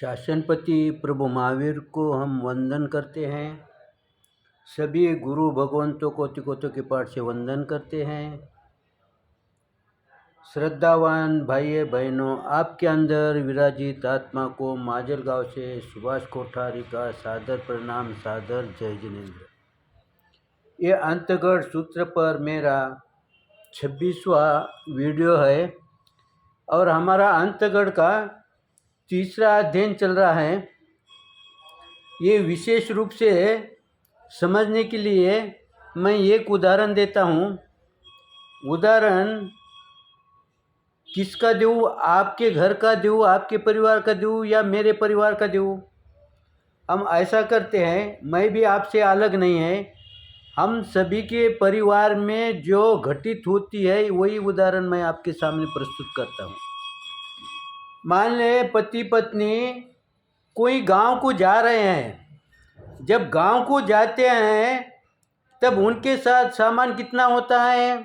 शासनपति प्रभु महावीर को हम वंदन करते हैं। सभी गुरु भगवंतों को तिकोतों के पाठ से वंदन करते हैं। श्रद्धावान भाइयों बहनों, आपके अंदर विराजित आत्मा को माजलगांव से सुभाष कोठारी का सादर प्रणाम, सादर जय जिनेन्द्र। ये अंतगढ़ सूत्र पर मेरा 26वां वीडियो है और हमारा अंतगढ़ का तीसरा अध्ययन चल रहा है। ये विशेष रूप से समझने के लिए मैं एक उदाहरण देता हूँ। उदाहरण किसका दूँ? आपके घर का दूँ, आपके परिवार का दूँ या मेरे परिवार का दूँ? हम ऐसा करते हैं, मैं भी आपसे अलग नहीं है। हम सभी के परिवार में जो घटित होती है वही उदाहरण मैं आपके सामने प्रस्तुत करता हूँ। मान ले पति पत्नी कोई गांव को जा रहे हैं। जब गांव को जाते हैं तब उनके साथ सामान कितना होता है?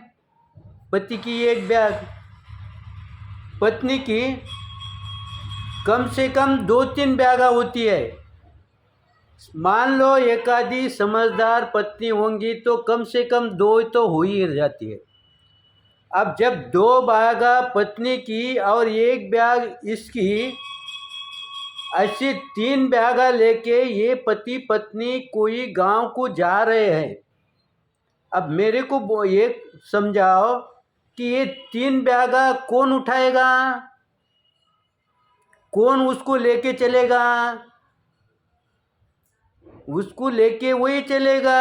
पति की एक बैग, पत्नी की कम से कम 2-3 बैगा होती है। मान लो एक आधी समझदार पत्नी होंगी तो कम से कम 2 तो हो ही जाती है। अब जब 2 बैगा पत्नी की और 1 बैग इसकी, ऐसे 3 बैगा लेके ये पति पत्नी कोई गांव को जा रहे हैं। अब मेरे को ये समझाओ कि ये 3 बैगा कौन उठाएगा? कौन उसको लेके चलेगा? उसको लेके वही चलेगा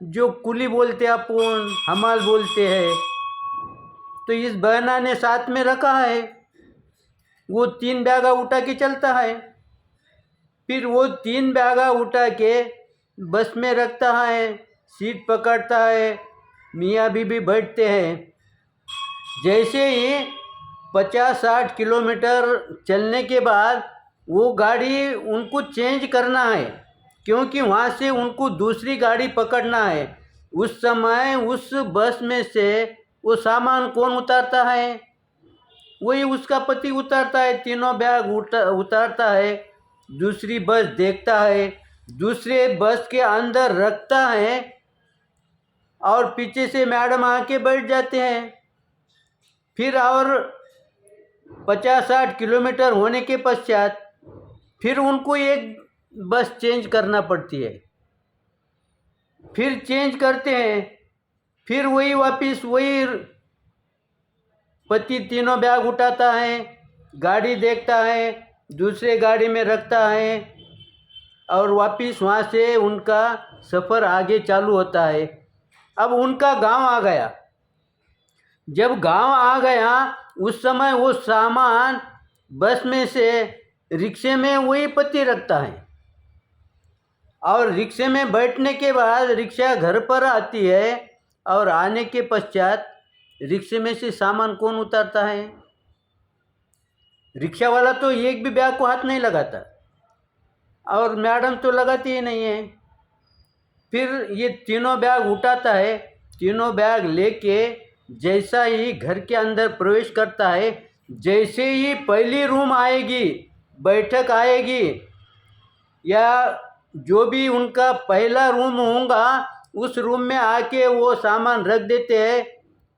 जो कुली बोलते हैं, अपन हमाल बोलते हैं। तो इस बहना ने साथ में रखा है, वो 3 बैगा उठा के चलता है। फिर वो 3 बैगा उठा के बस में रखता है, सीट पकड़ता है, मियाँ बीबी बैठते हैं। जैसे ही 50-60 किलोमीटर चलने के बाद वो गाड़ी उनको चेंज करना है, क्योंकि वहाँ से उनको दूसरी गाड़ी पकड़ना है। उस समय उस बस में से वो सामान कौन उतारता है? वही उसका पति उतारता है। 3 बैग उतारता है, दूसरी बस देखता है, दूसरे बस के अंदर रखता है और पीछे से मैडम आके बैठ जाते हैं। फिर और 50-60 किलोमीटर होने के पश्चात फिर उनको एक बस चेंज करना पड़ती है। फिर चेंज करते हैं, फिर वही वापस वही पति 3 बैग उठाता है, गाड़ी देखता है, दूसरे गाड़ी में रखता है और वापस वहाँ से उनका सफ़र आगे चालू होता है। अब उनका गांव आ गया। जब गांव आ गया उस समय वो सामान बस में से रिक्शे में वही पति रखता है और रिक्शे में बैठने के बाद रिक्शा घर पर आती है और आने के पश्चात रिक्शे में से सामान कौन उतारता है? रिक्शा वाला तो एक भी बैग को हाथ नहीं लगाता और मैडम तो लगाती ही नहीं है। फिर ये 3 बैग उठाता है। 3 बैग लेके जैसा ही घर के अंदर प्रवेश करता है, जैसे ही पहली रूम आएगी, बैठक आएगी या जो भी उनका पहला रूम होगा, उस रूम में आके वो सामान रख देते हैं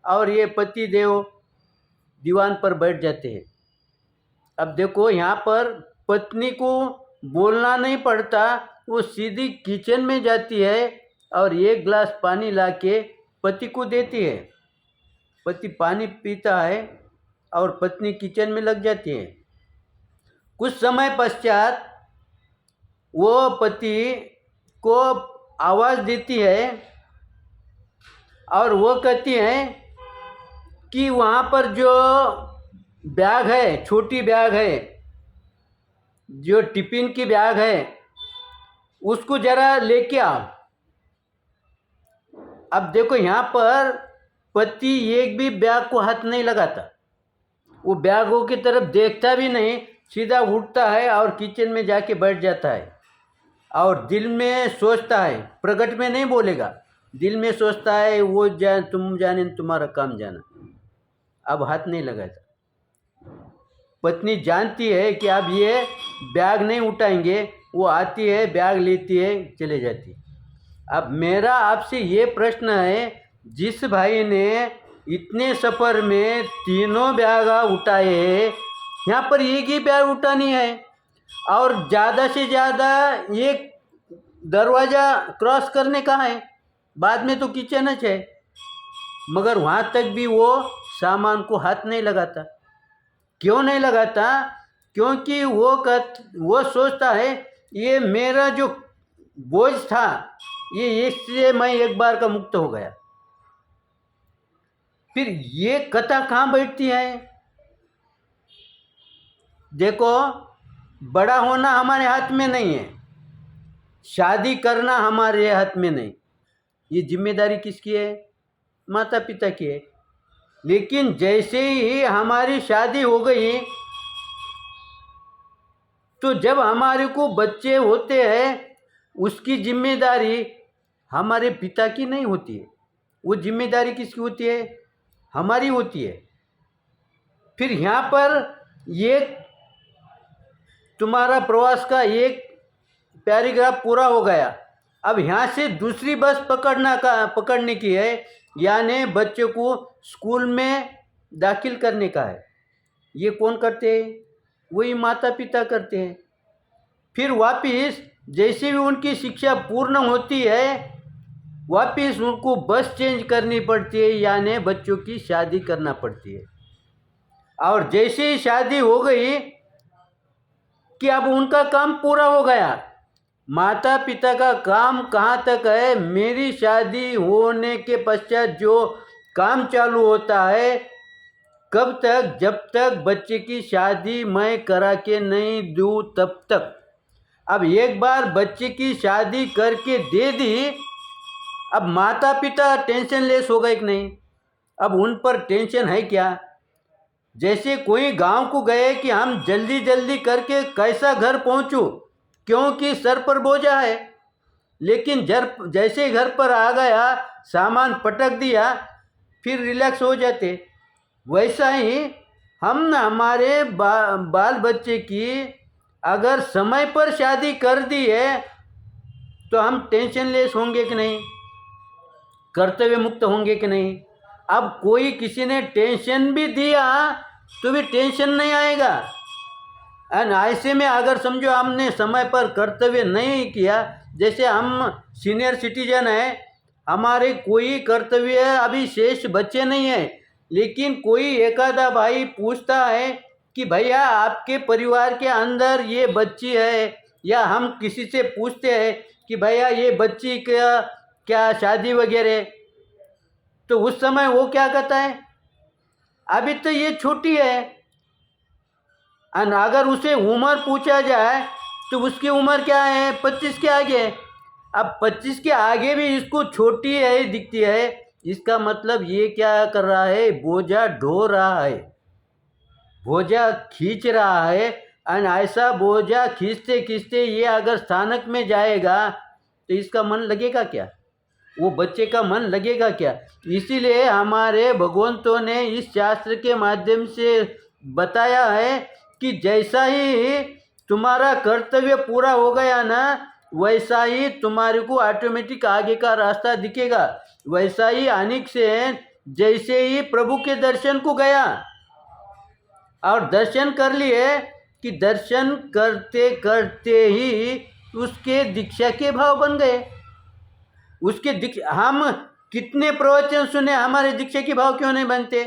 और ये पति देव दीवान पर बैठ जाते हैं। अब देखो, यहाँ पर पत्नी को बोलना नहीं पड़ता, वो सीधी किचन में जाती है और 1 गिलास पानी लाके पति को देती है। पति पानी पीता है और पत्नी किचन में लग जाती है। कुछ समय पश्चात वो पति को आवाज़ देती है और वो कहती है कि वहाँ पर जो बैग है, छोटी बैग है, जो टिफिन की बैग है, उसको ज़रा लेके आओ। अब देखो, यहाँ पर पति एक भी बैग को हाथ नहीं लगाता, वो बैगों की तरफ देखता भी नहीं, सीधा उठता है और किचन में जाके बैठ जाता है और दिल में सोचता है, प्रकट में नहीं बोलेगा, दिल में सोचता है वो तुम जाने तुम्हारा काम जाना। अब हाथ नहीं लगाता। पत्नी जानती है कि अब ये बैग नहीं उठाएंगे, वो आती है, बैग लेती है, चले जाती है। अब मेरा आपसे ये प्रश्न है, जिस भाई ने इतने सफ़र में तीनों बैग उठाए हैं, यहाँ पर एक ही बैग उठानी है और ज़्यादा से ज़्यादा एक दरवाज़ा क्रॉस करने का है, बाद में तो किचनच है, मगर वहाँ तक भी वो सामान को हाथ नहीं लगाता। क्यों नहीं लगाता? क्योंकि वो सोचता है ये मेरा जो बोझ था, ये इससे मैं एक बार का मुक्त हो गया। फिर ये कथा कहाँ बैठती है? देखो, बड़ा होना हमारे हाथ में नहीं है, शादी करना हमारे हाथ में नहीं, ये जिम्मेदारी किसकी है? माता पिता की है। लेकिन जैसे ही हमारी शादी हो गई, तो जब हमारे को बच्चे होते हैं, उसकी जिम्मेदारी हमारे पिता की नहीं होती है, वो जिम्मेदारी किसकी होती है? हमारी होती है। फिर यहाँ पर ये तुम्हारा प्रवास का एक पैराग्राफ पूरा हो गया। अब यहाँ से दूसरी बस पकड़ने की है, यानी बच्चे को स्कूल में दाखिल करने का है। ये कौन करते हैं? वही माता पिता करते हैं। फिर वापस जैसे भी उनकी शिक्षा पूर्ण होती है, वापस उनको बस चेंज करनी पड़ती है, यानी बच्चों की शादी करना पड़ती है। और जैसे ही शादी हो गई कि अब उनका काम पूरा हो गया। माता पिता का काम कहाँ तक है? मेरी शादी होने के पश्चात जो काम चालू होता है, कब तक? जब तक बच्चे की शादी मैं करा के नहीं दूँ तब तक। अब एक बार बच्चे की शादी करके दे दी, अब माता पिता टेंशन लेस हो गए कि नहीं? अब उन पर टेंशन है क्या? जैसे कोई गांव को गए कि हम जल्दी जल्दी करके कैसा घर पहुंचूं, क्योंकि सर पर बोझा है। लेकिन जैसे घर पर आ गया, सामान पटक दिया, फिर रिलैक्स हो जाते। वैसा ही हम हमारे बाल बच्चे की अगर समय पर शादी कर दी है, तो हम टेंशन लेस होंगे कि नहीं? कर्तव्य मुक्त होंगे कि नहीं? अब कोई किसी ने टेंशन भी दिया तो भी टेंशन नहीं आएगा। एंड ऐसे में अगर समझो हमने समय पर कर्तव्य नहीं किया, जैसे हम सीनियर सिटीजन हैं, हमारे कोई कर्तव्य अभी शेष बचे नहीं है, लेकिन कोई एकाधा भाई पूछता है कि भैया आपके परिवार के अंदर ये बच्ची है, या हम किसी से पूछते हैं कि भैया ये बच्ची क्या शादी वगैरह, तो उस समय वो क्या कहता है? अभी तो ये छोटी है। और अगर उसे उम्र पूछा जाए तो उसकी उम्र क्या है? 25 के आगे। अब 25 के आगे भी इसको छोटी है दिखती है, इसका मतलब ये क्या कर रहा है? बोझा ढो रहा है, बोझा खींच रहा है। और ऐसा बोझा खींचते खींचते ये अगर स्थानक में जाएगा तो इसका मन लगेगा क्या? वो बच्चे का मन लगेगा क्या? इसीलिए हमारे भगवंतों ने इस शास्त्र के माध्यम से बताया है कि जैसा ही तुम्हारा कर्तव्य पूरा हो गया ना, वैसा ही तुम्हारे को ऑटोमेटिक आगे का रास्ता दिखेगा। वैसा ही अनेक से जैसे ही प्रभु के दर्शन को गया और दर्शन कर लिए, कि दर्शन करते करते ही उसके दीक्षा के भाव बन गए। उसके हम कितने प्रवचन सुने, हमारे दीक्षा के भाव क्यों नहीं बनते?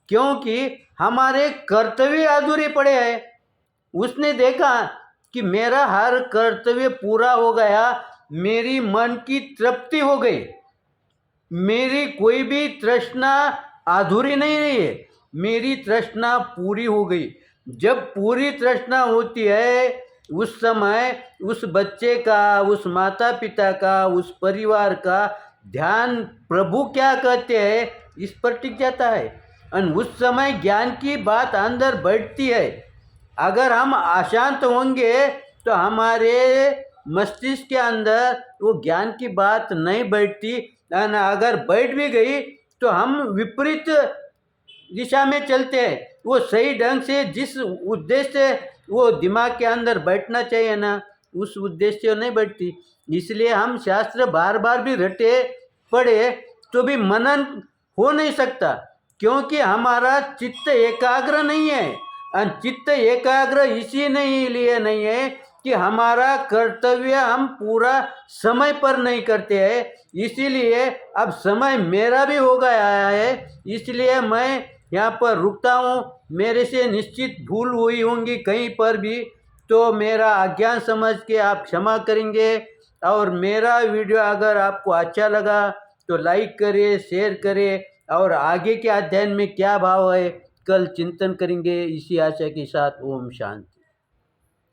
क्योंकि हमारे कर्तव्य अधूरे पड़े हैं। उसने देखा कि मेरा हर कर्तव्य पूरा हो गया, मेरी मन की तृप्ति हो गई, मेरी कोई भी तृष्णा अधूरी नहीं रही है, मेरी तृष्णा पूरी हो गई। जब पूरी तृष्णा होती है, उस समय उस बच्चे का, उस माता पिता का, उस परिवार का ध्यान प्रभु क्या कहते हैं इस पर टिक जाता है। और उस समय ज्ञान की बात अंदर बैठती है। अगर हम अशांत होंगे तो हमारे मस्तिष्क के अंदर वो ज्ञान की बात नहीं बैठती, और अगर बैठ भी गई तो हम विपरीत दिशा में चलते हैं, वो सही ढंग से जिस उद्देश्य वो दिमाग के अंदर बैठना चाहिए ना, उस उद्देश्य नहीं बैठती। इसलिए हम शास्त्र बार बार भी रटे पढ़े तो भी मनन हो नहीं सकता, क्योंकि हमारा चित्त एकाग्र नहीं है। और चित्त एकाग्र इसी नहीं लिए नहीं है कि हमारा कर्तव्य हम पूरा समय पर नहीं करते हैं। इसीलिए अब समय मेरा भी हो गया है, इसलिए मैं यहाँ पर रुकता हूँ। मेरे से निश्चित भूल हुई होंगी कहीं पर भी, तो मेरा अज्ञान समझ के आप क्षमा करेंगे। और मेरा वीडियो अगर आपको अच्छा लगा तो लाइक करें, शेयर करें, और आगे के अध्ययन में क्या भाव है कल चिंतन करेंगे। इसी आशा के साथ ओम शांति।